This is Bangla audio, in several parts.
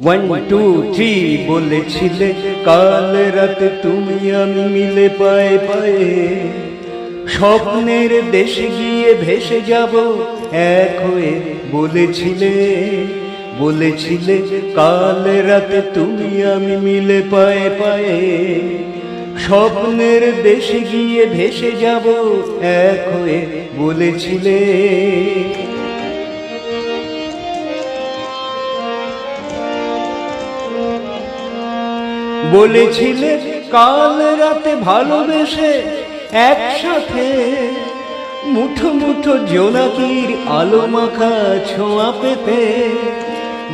ওয়ান টু থ্রি বলেছিলে কাল রাতে তুমি আমি মিলে পায়ে পায়ে স্বপ্নের দেশে গিয়ে ভেসে যাব এক হয়ে। বলেছিলে বলেছিলে কাল রাতে তুমি আমি মিলে পায়ে পায়ে স্বপ্নের দেশে গিয়ে ভেসে যাব এক হয়ে। বলেছিলে বলেছিলে কাল রাতে ভালোবেসে একসাথে মুঠো মুঠো জোনাকির আলো মাখা ছোঁয়া পেতে।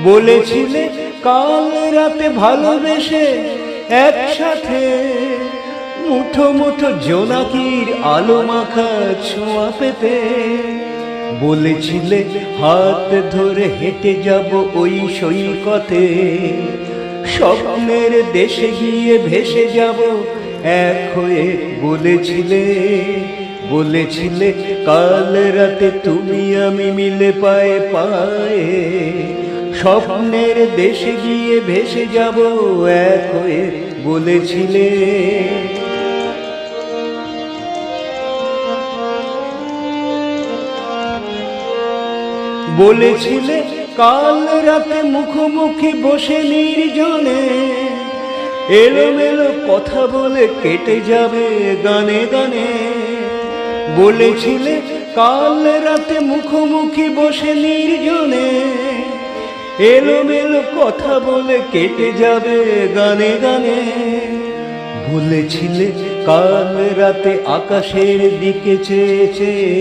বলেছিলে কাল রাতে ভালোবেসে একসাথে মুঠো মুঠো জোনাকির আলো মাখা ছোঁয়া পেতে। বলেছিলে হাত ধরে হেঁটে যাব ওই সৈকতে স্বপ্নের দেশে গিয়ে ভেসে যাব এক হয়ে। বলেছিলে বলেছিলে কাল রাতে তুমি আমি মিলে পায়ে পায়ে স্বপ্নের দেশে গিয়ে ভেসে যাব এক হয়ে। বলেছিলে বলেছিলে কাল রাতে মুখোমুখি বসে নির্জনে এলোমেলো কথা বলে কেটে যাবে গানে গানে। বলেছিলে কাল রাতে মুখোমুখি বসে নির্জনে এলোমেলো কথা বলে কেটে যাবে গানে গানে। বলেছিলে কাল রাতে আকাশের দিকে চেয়ে চেয়ে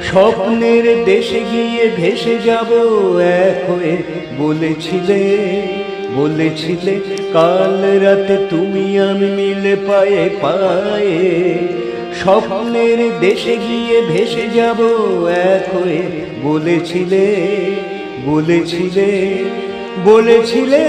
স্বপ্নের দেশে গিয়ে ভেসে যাব এক হয়ে। বলেছিলে বলেছিলে কাল রাতে তুমি আমি মিলে পায়ে পায়ে স্বপ্নের দেশে গিয়ে ভেসে যাব এক হয়ে। বলেছিলে বলেছিলে বলেছিলে